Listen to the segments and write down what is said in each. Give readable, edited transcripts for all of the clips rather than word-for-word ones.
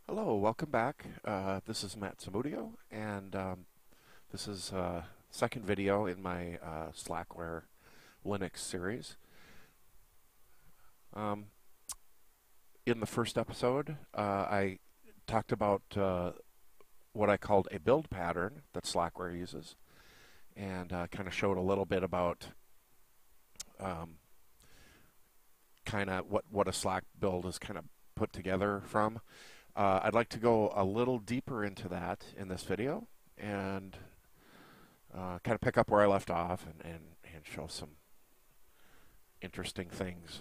Hello, welcome back. This is Matt Zamudio, and this is second video in my Slackware Linux series. Um, in the first episode, I talked about what I called a build pattern that Slackware uses, and kind of showed a little bit about um, kind of what a Slack build is kind of put together from. I'd like to go a little deeper into that in this video and kind of pick up where I left off and show some interesting things,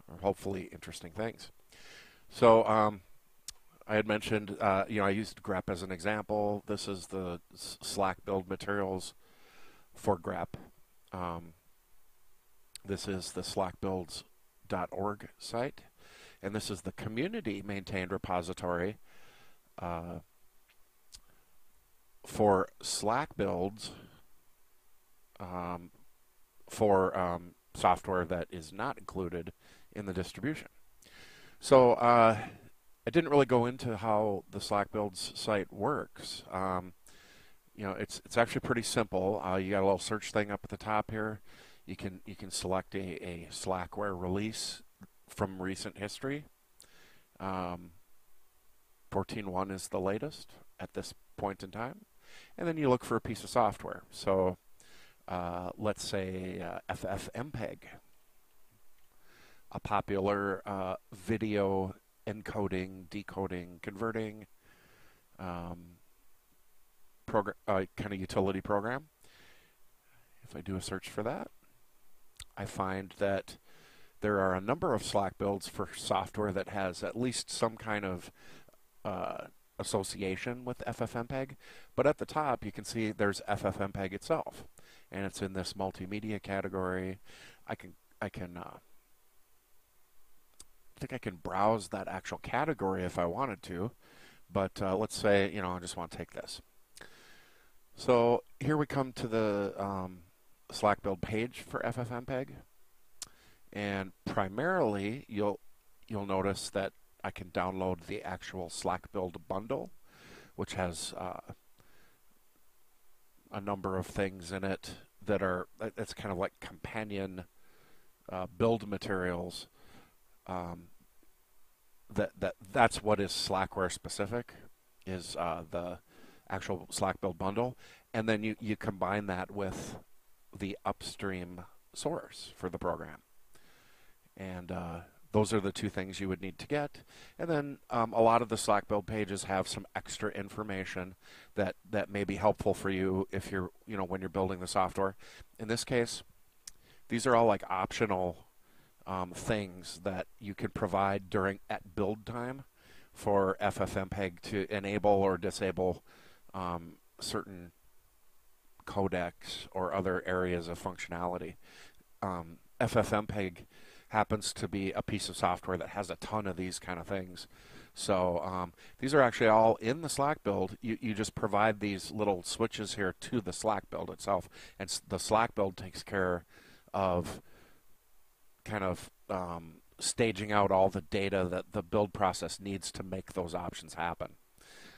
or hopefully interesting things. So I had mentioned, I used grep as an example. This is the Slack build materials for grep. This is the SlackBuilds.org site, and this is the community maintained repository for SlackBuilds for software that is not included in the distribution. So I didn't really go into how the SlackBuilds site works. It's actually pretty simple. You got a little search thing up at the top here. You can select a Slackware release from recent history. 14.1 is the latest at this point in time, and then you look for a piece of software. So let's say ffmpeg, a popular video encoding, decoding, converting kind of utility program. If I do a search for that, I find that there are a number of Slack builds for software that has at least some kind of association with ffmpeg, but at the top you can see there's ffmpeg itself, and it's in this multimedia category. I think I can browse that actual category if I wanted to, but let's say I just want to take this. So here we come to the Slack build page for ffmpeg, and primarily you'll notice that I can download the actual SlackBuild bundle, which has a number of things in it that are, it's kind of like companion build materials. That's what is Slackware specific, is the actual SlackBuild bundle, and then you combine that with the upstream source for the program, and those are the two things you would need to get. And then a lot of the Slack build pages have some extra information that may be helpful for you if you're, when you're building the software. In this case, these are all like optional things that you can provide at build time for ffmpeg to enable or disable certain codecs or other areas of functionality. ffmpeg happens to be a piece of software that has a ton of these kind of things. So these are actually all in the Slack build. You just provide these little switches here to the Slack build itself, and the Slack build takes care of kind of staging out all the data that the build process needs to make those options happen.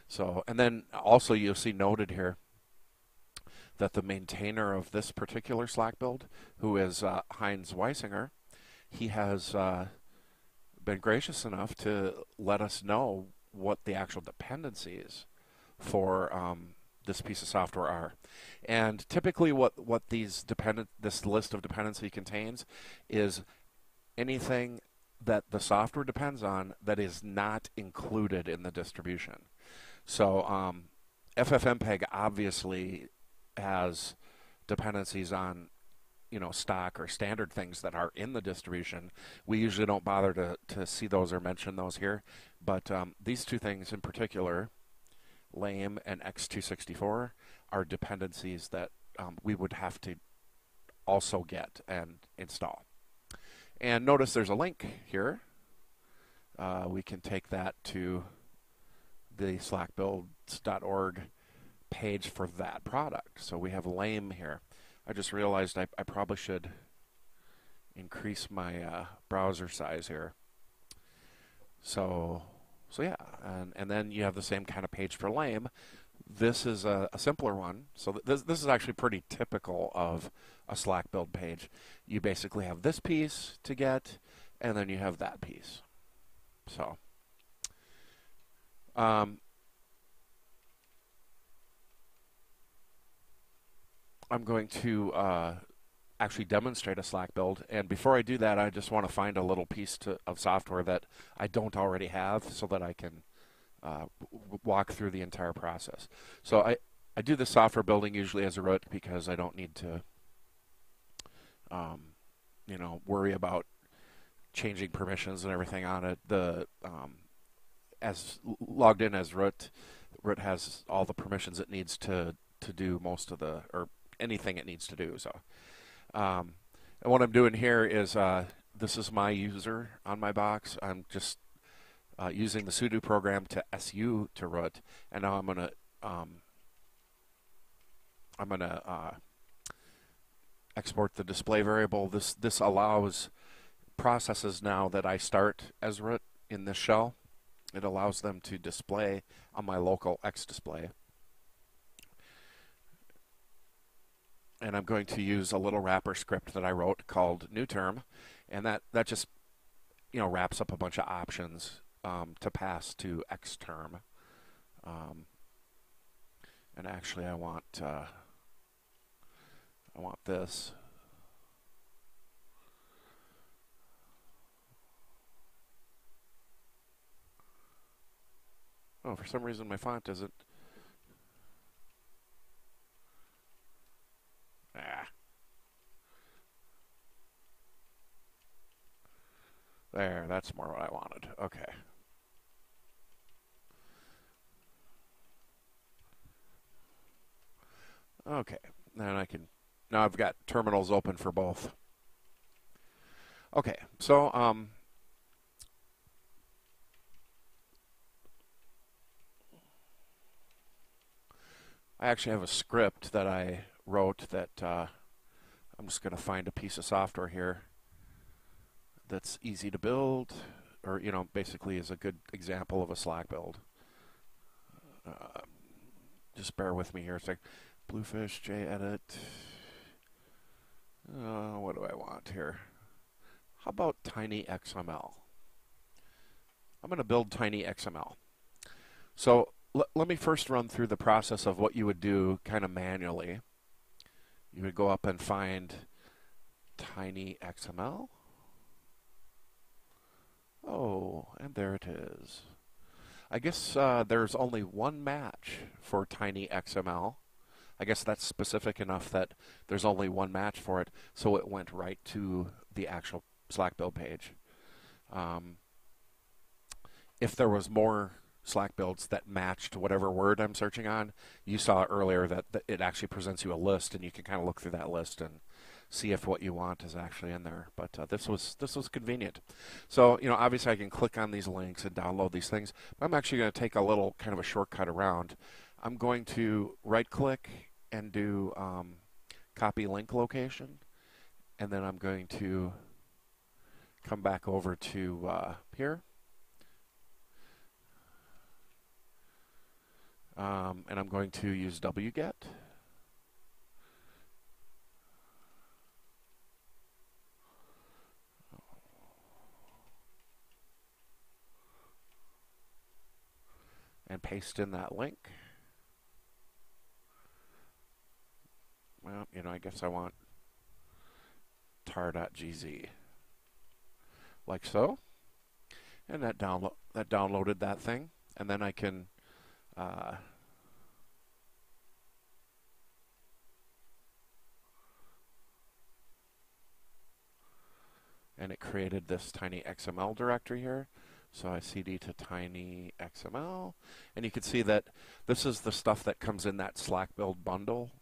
So, and then also you'll see noted here that the maintainer of this particular Slack build, who is Heinz Weisinger, he has been gracious enough to let us know what the actual dependencies for this piece of software are. And typically what this list of dependency contains is anything that the software depends on that is not included in the distribution. So ffmpeg obviously has dependencies on stock or standard things that are in the distribution. We usually don't bother to see those or mention those here, but these two things in particular, lame and x264, are dependencies that we would have to also get and install. And notice there's a link here. We can take that to the slackbuilds.org page for that product. So we have lame here. I just realized I probably should increase my browser size here. So So yeah, and then you have the same kind of page for lame. This is a simpler one. So this is actually pretty typical of a Slack build page. You basically have this piece to get, and then you have that piece. So I'm going to actually demonstrate a Slack build, and before I do that, I just want to find a little piece of software that I don't already have, so that I can walk through the entire process. So I do the software building usually as a root because I don't need to worry about changing permissions and everything on it. The as logged in as root has all the permissions it needs to do most of the, or anything it needs to do. So and what I'm doing here is this is my user on my box. I'm just using the sudo program to su to root, and now I'm gonna export the display variable. This allows processes now that I start as root in this shell. It allows them to display on my local X display. And I'm going to use a little wrapper script that I wrote called new term, and that just wraps up a bunch of options to pass to X term. And actually, I want this. Oh, for some reason my font isn't. There, that's more what I wanted. Okay. Okay, then now I've got terminals open for both. Okay, so I actually have a script that I wrote that I'm just going to find a piece of software here that's easy to build, or basically is a good example of a Slack build. Just bear with me here a sec. Bluefish, JEdit. What do I want here? How about tinyxml? I'm going to build tinyxml. So let me first run through the process of what you would do kind of manually. You would go up and find tinyxml. Oh, and there it is. I guess there's only one match for tinyxml. I guess that's specific enough that there's only one match for it, so it went right to the actual Slack build page. If there was more Slack builds that matched whatever word I'm searching on, you saw earlier that it actually presents you a list, and you can kind of look through that list and see if what you want is actually in there. But this was convenient. So obviously I can click on these links and download these things, but I'm actually going to take a little kind of a shortcut around. I'm going to right click and do copy link location, and then I'm going to come back over to here. And I'm going to use wget. And paste in that link. Well, I guess I want tar.gz. Like so. And that downloaded that thing. And then I can and it created this tinyxml directory here. So I cd to tinyxml, and you can see that this is the stuff that comes in that SlackBuild bundle.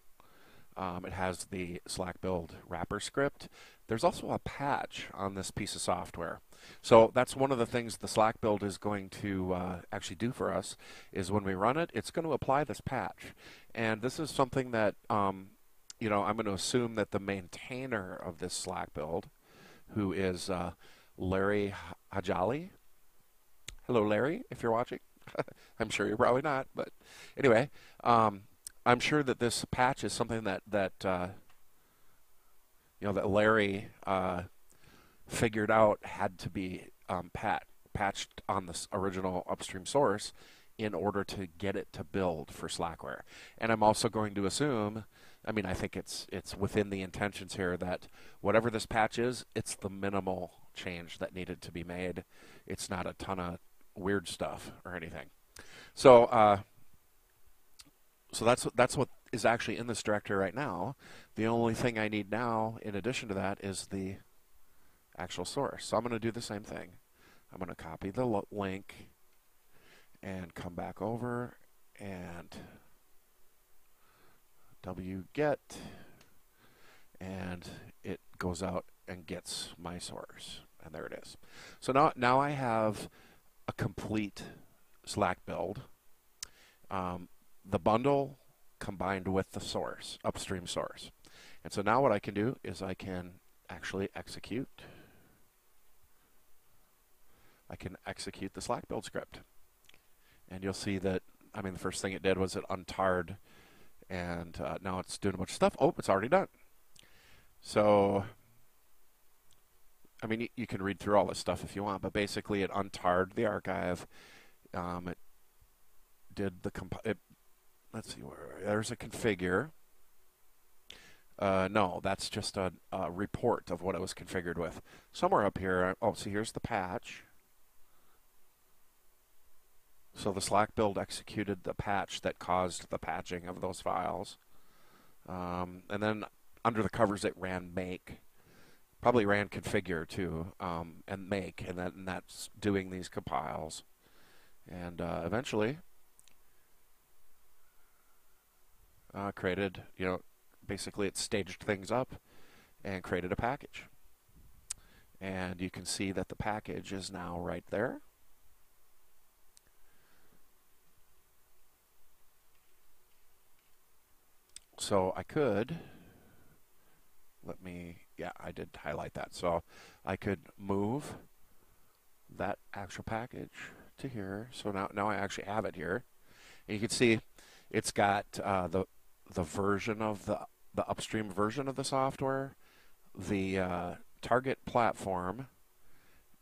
It has the SlackBuild wrapper script. There's also a patch on this piece of software. So that's one of the things the SlackBuild is going to actually do for us, is when we run it, it's going to apply this patch. And this is something that, I'm going to assume that the maintainer of this SlackBuild, who is Larry Hajali, Hello, Larry, if you're watching. I'm sure you're probably not, but anyway, I'm sure that this patch is something that that Larry figured out had to be patched on this original upstream source in order to get it to build for Slackware. And I'm also going to assume, I mean, I think it's within the intentions here that whatever this patch is, it's the minimal change that needed to be made. It's not a ton of weird stuff or anything. So so that's what is actually in this directory right now. The only thing I need now, in addition to that, is the actual source. So I'm going to do the same thing. I'm going to copy the link and come back over and wget, and it goes out and gets my source, and there it is. So now I have a complete Slack build, the bundle combined with the source, upstream source. And so now what I can do is I can actually execute. I can execute the SlackBuild script. And you'll see that, I mean, the first thing it did was it untarred, and now it's doing a bunch of stuff. Oh, it's already done. So, I mean, you can read through all this stuff if you want, but basically it untarred the archive. It did the let's see, there's a configure. No, that's just a report of what it was configured with. Somewhere up here, oh, see, here's the patch. So the SlackBuild executed the patch that caused the patching of those files. And then under the covers, it ran make. Probably ran configure too, and make, and that's doing these compiles. And eventually created, basically it staged things up and created a package. And you can see that the package is now right there. So I could, I did highlight that. So I could move that actual package to here. So now I actually have it here. And you can see it's got the version of the upstream version of the software, the target platform,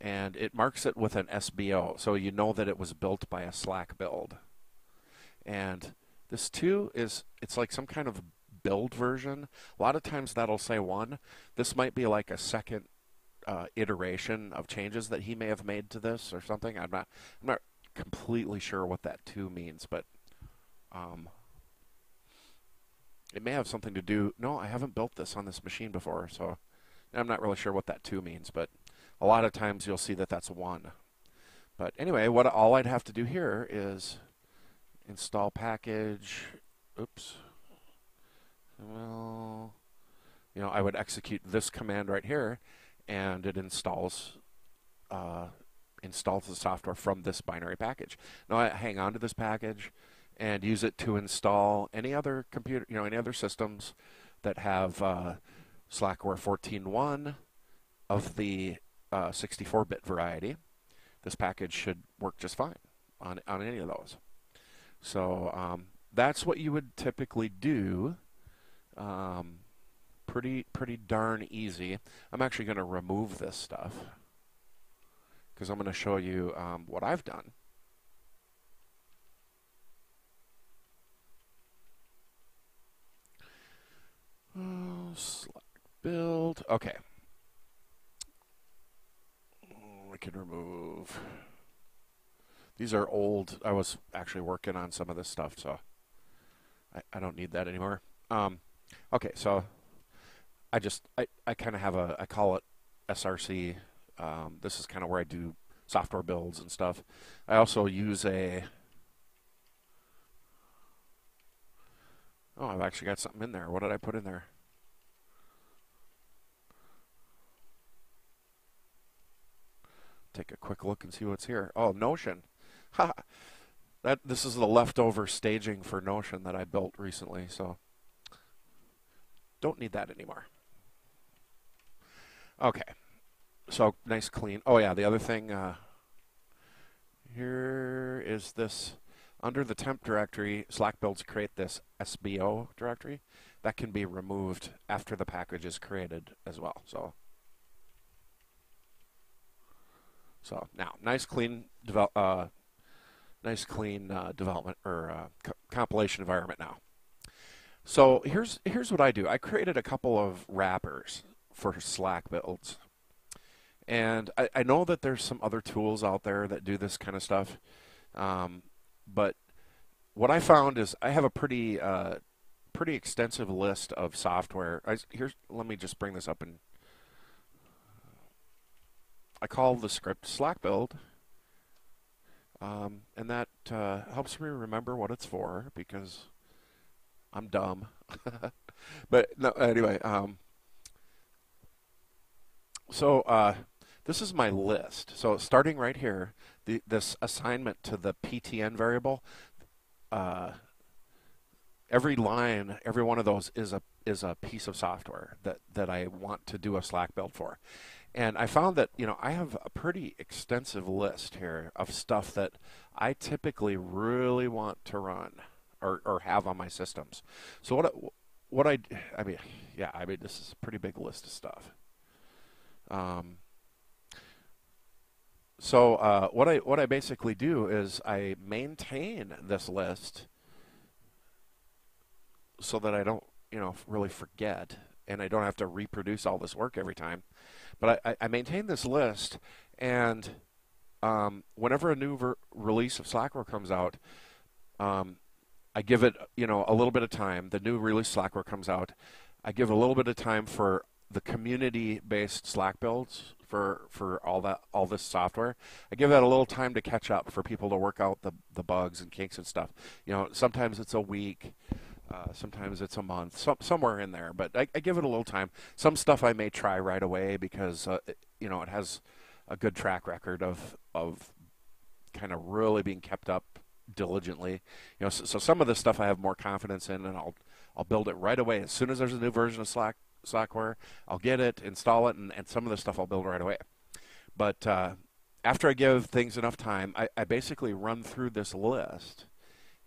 and it marks it with an SBO. So you know that it was built by a SlackBuild. And this too it's like some kind of build version. A lot of times that'll say 1. This might be like a second iteration of changes that he may have made to this or something. I'm not completely sure what that 2 means, but it may have something to do. No, I haven't built this on this machine before, so I'm not really sure what that 2 means, but a lot of times you'll see that that's 1. But anyway, all I'd have to do here is install package. Oops. Well, I would execute this command right here, and it installs the software from this binary package. Now I hang on to this package and use it to install any other computer, any other systems that have Slackware 14.1 of the 64-bit variety. This package should work just fine on any of those. So that's what you would typically do. Pretty darn easy. I'm actually going to remove this stuff because I'm going to show you what I've done. SlackBuild. Okay. We can remove. These are old. I was actually working on some of this stuff, so I don't need that anymore. Okay, so I kind of have I call it SRC. This is kind of where I do software builds and stuff. I also use oh, I've actually got something in there. What did I put in there? Take a quick look and see what's here. Oh, Notion. This is the leftover staging for Notion that I built recently, so don't need that anymore. Okay, so nice clean. Oh yeah, the other thing, Here is this, under the temp directory, SlackBuilds create this SBO directory that can be removed after the package is created as well. So now, nice clean development or compilation environment now. So here's what I do. I created a couple of wrappers for SlackBuilds. And I know that there's some other tools out there that do this kind of stuff. But what I found is I have a pretty extensive list of software. Let me just bring this up, and I call the script SlackBuild. And that helps me remember what it's for because I'm dumb. But no, anyway, this is my list. So starting right here, this assignment to the PTN variable, every line, every one of those is a piece of software that I want to do a Slack build for. And I found that, I have a pretty extensive list here of stuff that I typically really want to run or have on my systems. So this is a pretty big list of stuff. So what I basically do is I maintain this list so that I don't, really forget, and I don't have to reproduce all this work every time. But I maintain this list, and whenever a new release of Slackware comes out, I give it, a little bit of time. The new release Slackware comes out. I give a little bit of time for the community-based Slack builds for all this software. I give that a little time to catch up for people to work out the bugs and kinks and stuff. Sometimes it's a week, sometimes it's a month, somewhere in there. But I give it a little time. Some stuff I may try right away because it has a good track record of kind of really being kept up diligently. So some of this stuff I have more confidence in, and I'll build it right away as soon as there's a new version of Slackware. I'll get it, install it, and some of the stuff I'll build right away. But after I give things enough time, I basically run through this list,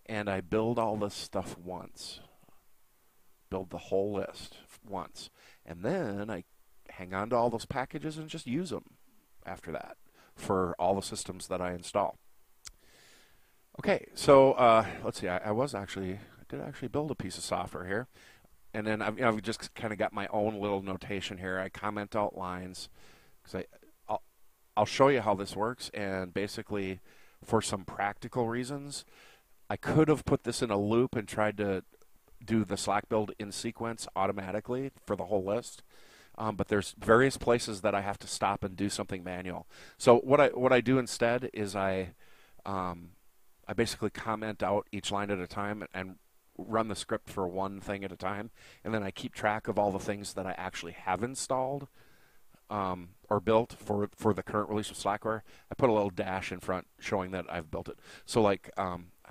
and I build all this stuff once. Build the whole list once. And then I hang on to all those packages and just use them after that for all the systems that I install. Okay, so let's see. I did actually build a piece of software here. And then I've just kind of got my own little notation here. I comment out lines because I'll show you how this works. And basically, for some practical reasons, I could have put this in a loop and tried to do the Slack build in sequence automatically for the whole list. But there's various places that I have to stop and do something manual. So what I do instead is I basically comment out each line at a time and run the script for one thing at a time, and then I keep track of all the things that I actually have installed or built for the current release of Slackware. I put a little dash in front showing that I've built it. So I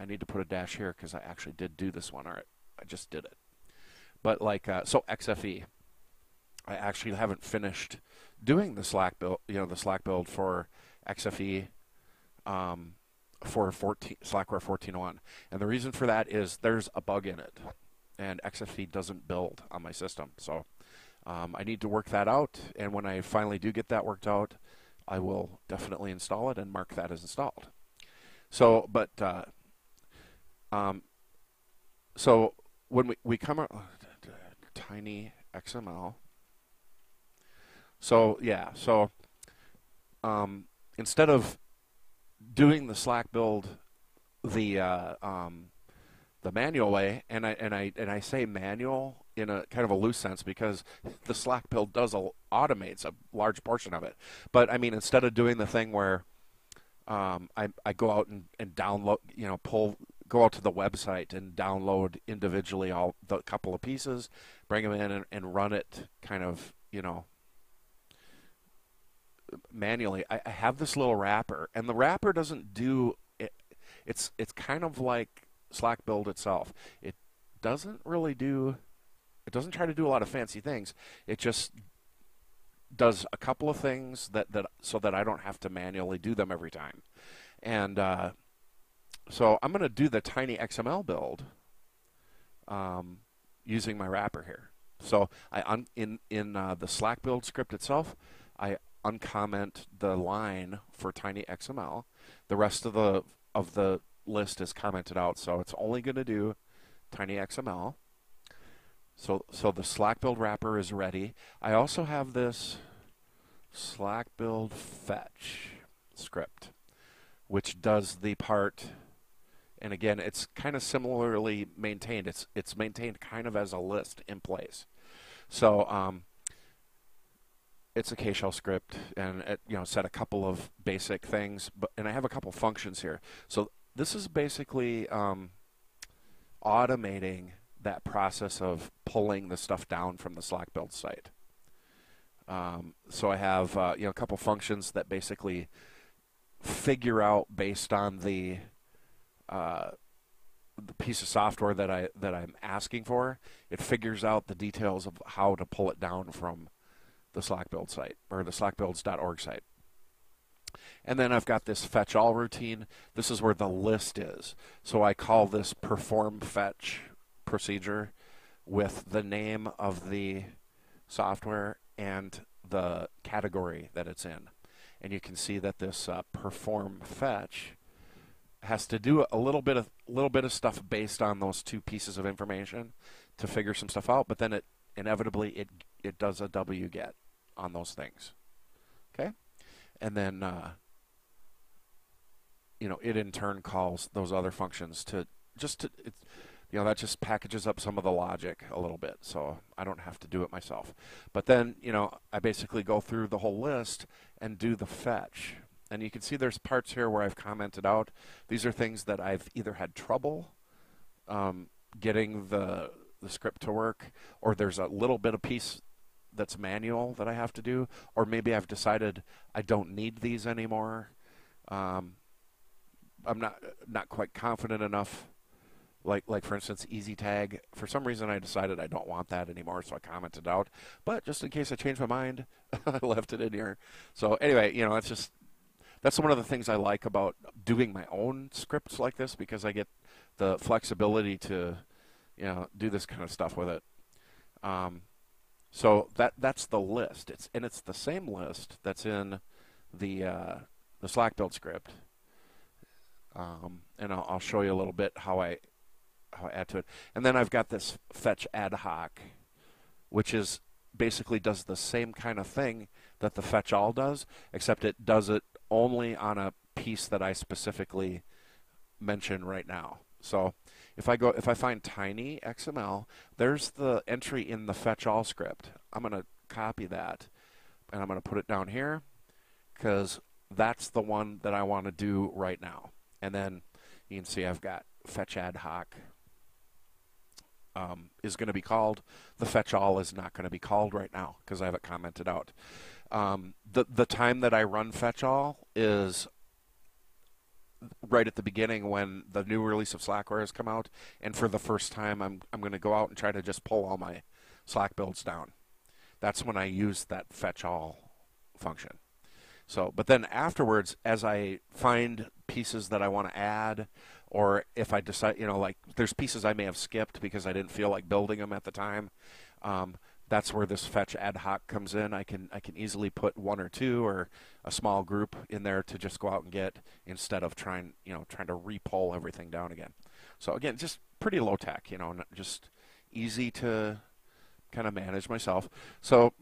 need to put a dash here because I actually did do this one. All right, I just did it. But so XFE, I actually haven't finished doing the Slack build, the Slack build for XFE. For Slackware 14.01, and the reason for that is there's a bug in it, and XFE doesn't build on my system. So I need to work that out, and when I finally do get that worked out, I will definitely install it and mark that as installed. So, so when we come out, tinyxml. So yeah, so instead of doing the Slack build the manual way, and I say manual in a kind of a loose sense because the Slack build automates a large portion of it. But I mean, instead of doing the thing where I go out and download, go out to the website and download individually all the couple of pieces, bring them in and run it kind of, manually. I have this little wrapper, and the wrapper doesn't do it. It's kind of like SlackBuild itself. It doesn't try to do a lot of fancy things. It just does a couple of things that so that I don't have to manually do them every time. And so I'm going to do the tinyxml build using my wrapper here. So in the SlackBuild script itself, I uncomment the line for tinyxml. The rest of the list is commented out, so it's only going to do tinyxml. So the SlackBuild wrapper is ready. I also have this SlackBuild Fetch script, which does the part. And again, it's kind of similarly maintained. It's maintained kind of as a list in place. So it's a K-shell script, and it set a couple of basic things, and I have a couple functions here. So this is basically automating that process of pulling the stuff down from the SlackBuild site. So I have a couple functions that basically figure out based on the piece of software that I'm asking for. It figures out the details of how to pull it down from the SlackBuild site or the SlackBuilds.org site. And then I've got this FetchAll routine. This is where the list is. So I call this perform fetch procedure with the name of the software and the category that it's in. And you can see that this perform fetch has to do a little bit of stuff based on those two pieces of information to figure some stuff out, but then it inevitably it does a wget on those things. Okay? And then it in turn calls those other functions that just packages up some of the logic a little bit, so I don't have to do it myself. But then, I basically go through the whole list and do the fetch. And you can see there's parts here where I've commented out. These are things that I've either had trouble getting the script to work, or there's a little bit of piece that's manual that I have to do, or maybe I've decided I don't need these anymore. I'm not quite confident enough. Like for instance, easy tag. For some reason, I decided I don't want that anymore, so I commented out. But just in case I change my mind, I left it in here. So anyway, that's one of the things I like about doing my own scripts like this, because I get the flexibility to, do this kind of stuff with it. So that's the list. It's the same list that's in the SlackBuild script. And I'll show you a little bit how I add to it. And then I've got this fetch Adhoc, which is basically does the same kind of thing that the FetchAll does, except it does it only on a piece that I specifically mention right now. So if I find tinyxml, there's the entry in the FetchAll script. I'm going to copy that, and I'm going to put it down here, because that's the one that I want to do right now. And then you can see I've got fetch Adhoc is going to be called. The FetchAll is not going to be called right now because I have it commented out. The time that I run FetchAll is right at the beginning when the new release of Slackware has come out, and for the first time I'm going to go out and try to just pull all my Slack builds down. That's when I use that FetchAll function. So, but then afterwards, as I find pieces that I want to add, or if I decide, like there's pieces I may have skipped because I didn't feel like building them at the time, that's where this fetch Adhoc comes in. I can easily put one or two or a small group in there to just go out and get, instead of trying to re-pull everything down again. So again, just pretty low tech, just easy to kind of manage myself. So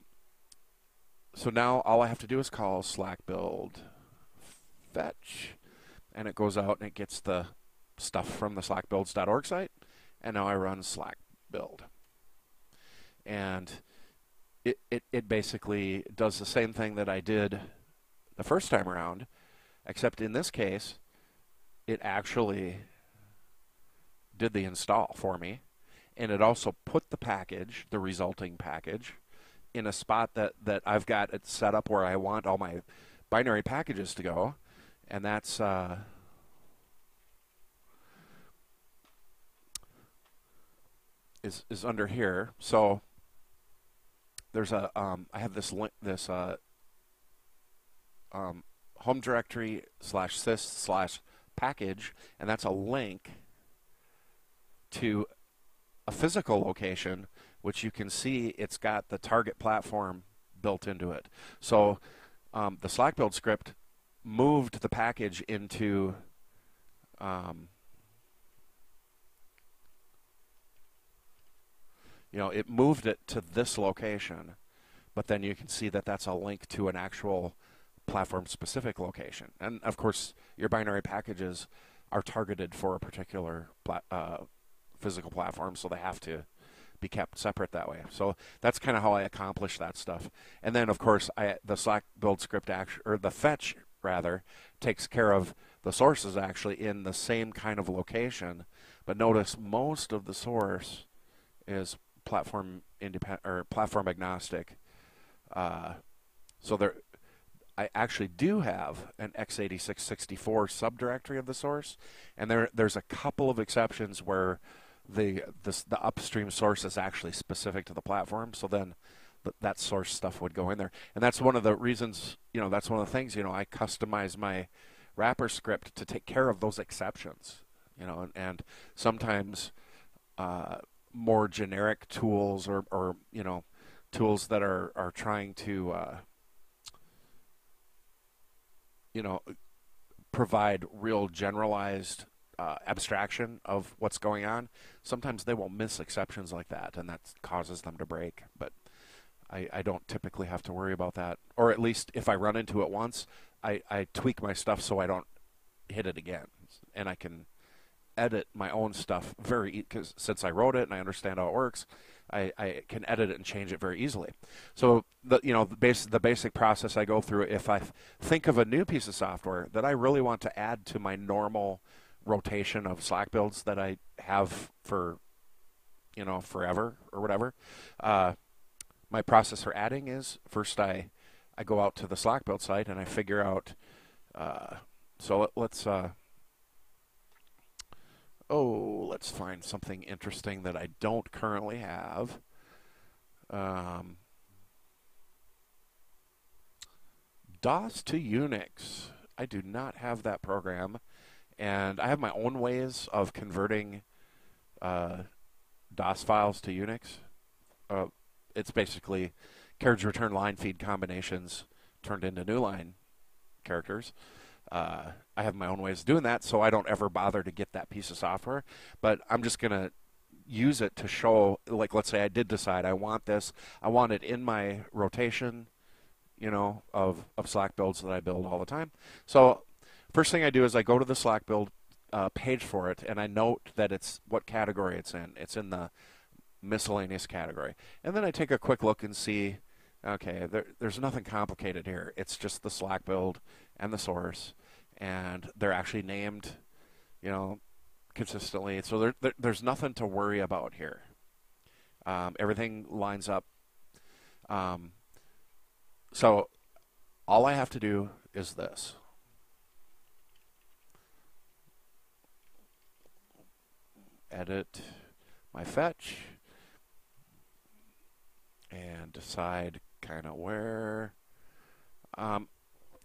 now all I have to do is call SlackBuild Fetch, and it goes out and it gets the stuff from the SlackBuilds.org site, and now I run SlackBuild. And it basically does the same thing that I did the first time around, except in this case, it actually did the install for me, and it also put the package, the resulting package, in a spot that I've got it set up where I want all my binary packages to go, and that's is under here. So there's a I have this link, this home directory /sys/package, and that's a link to a physical location, which you can see it's got the target platform built into it. So the SlackBuild script moved the package into it moved it to this location, but then you can see that that's a link to an actual platform-specific location. And of course, your binary packages are targeted for a particular physical platform, so they have to be kept separate that way. So that's kind of how I accomplish that stuff. And then, of course, the SlackBuild script, or the fetch rather, takes care of the sources actually in the same kind of location. But notice most of the source is platform independent or platform agnostic. So there, I actually do have an x86-64 subdirectory of the source, and there's a couple of exceptions where the upstream source is actually specific to the platform. So then that source stuff would go in there, and that's one of the reasons. That's one of the things. I customize my wrapper script to take care of those exceptions. And sometimes more generic tools or tools that are trying to provide real generalized abstraction of what's going on. Sometimes they will miss exceptions like that, and that causes them to break. But I don't typically have to worry about that, or at least if I run into it once, I tweak my stuff so I don't hit it again, and I can edit my own stuff because since I wrote it and I understand how it works, I can edit it and change it very easily. So the basic process I go through, if I think of a new piece of software that I really want to add to my normal rotation of Slack builds that I have for forever or whatever, my process for adding is first I go out to the SlackBuild site and I figure out. So let's find something interesting that I don't currently have. DOS to Unix. I do not have that program, and I have my own ways of converting DOS files to Unix. It's basically carriage return line feed combinations turned into new line characters. I have my own ways of doing that, so I don't ever bother to get that piece of software. But I'm just going to use it to show, like, let's say I did decide I want this. I want it in my rotation, of Slack builds that I build all the time. So first thing I do is I go to the Slack build page for it, and I note that it's what category it's in. It's in the miscellaneous category. And then I take a quick look and see, okay, there's nothing complicated here. It's just the Slack build and the source, and they're actually named, consistently. So there's nothing to worry about here. Everything lines up. So all I have to do is this. Edit my fetch and decide kind of where.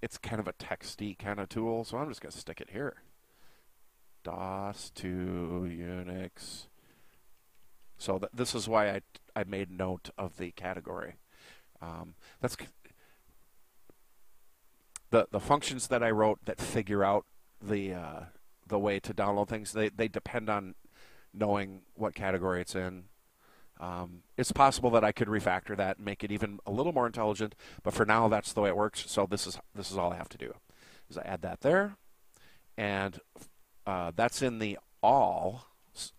It's kind of a texty kind of tool, so I'm just going to stick it here. DOS to Unix. So this is why I made note of the category. That's the functions that I wrote that figure out the way to download things. They depend on knowing what category it's in. It's possible that I could refactor that and make it even a little more intelligent, but for now that's the way it works. So this is all I have to do, is I add that there, and that's in the all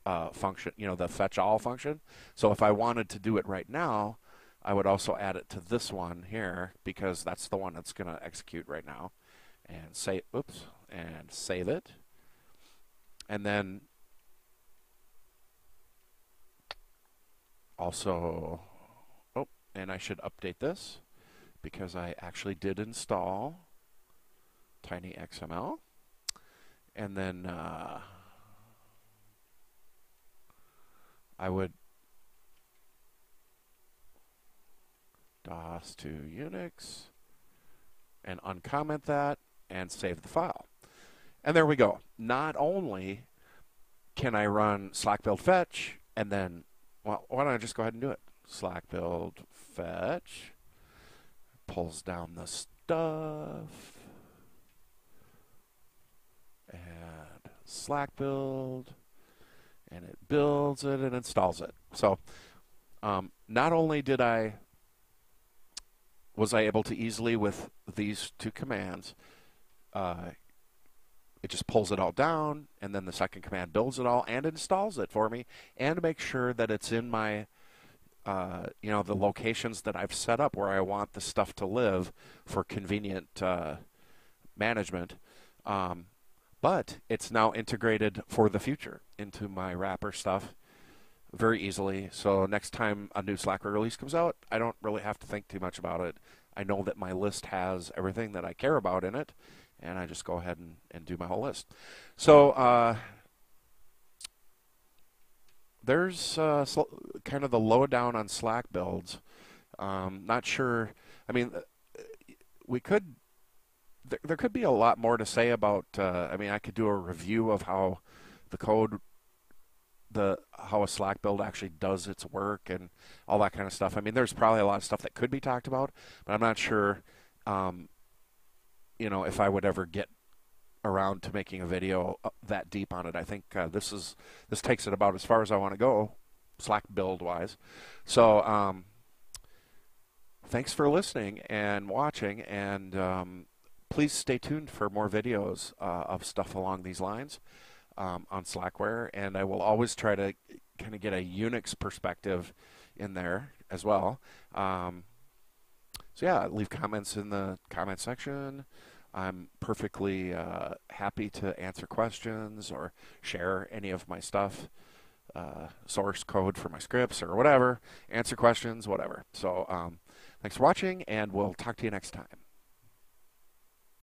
function, the FetchAll function. So if I wanted to do it right now, I would also add it to this one here, because that's the one that's going to execute right now, and and save it, and then also, and I should update this because I actually did install tinyxml, and then I would DOS to Unix and uncomment that, and save the file. And there we go. Not only can I run SlackBuild Fetch and then, well, why don't I just go ahead and do it? SlackBuild Fetch pulls down the stuff, and SlackBuild, and it builds it and installs it. So not only was I able to easily with these two commands, it just pulls it all down, and then the second command builds it all and installs it for me, and makes sure that it's in my the locations that I've set up where I want the stuff to live for convenient management. But it's now integrated for the future into my wrapper stuff very easily. So next time a new Slackware release comes out, I don't really have to think too much about it. I know that my list has everything that I care about in it, and I just go ahead and do my whole list. So there's kind of the lowdown on SlackBuilds. Not sure. I mean, we could. There could be a lot more to say about. I mean, I could do a review of how the code, how a SlackBuild actually does its work and all that kind of stuff. I mean, there's probably a lot of stuff that could be talked about, but I'm not sure. If I would ever get around to making a video that deep on it. I think this takes it about as far as I want to go, SlackBuild wise. So thanks for listening and watching, and please stay tuned for more videos of stuff along these lines on Slackware, and I will always try to kind of get a Unix perspective in there as well. So yeah, leave comments in the comment section. I'm perfectly happy to answer questions or share any of my stuff, source code for my scripts or whatever, answer questions, whatever. So thanks for watching, and we'll talk to you next time.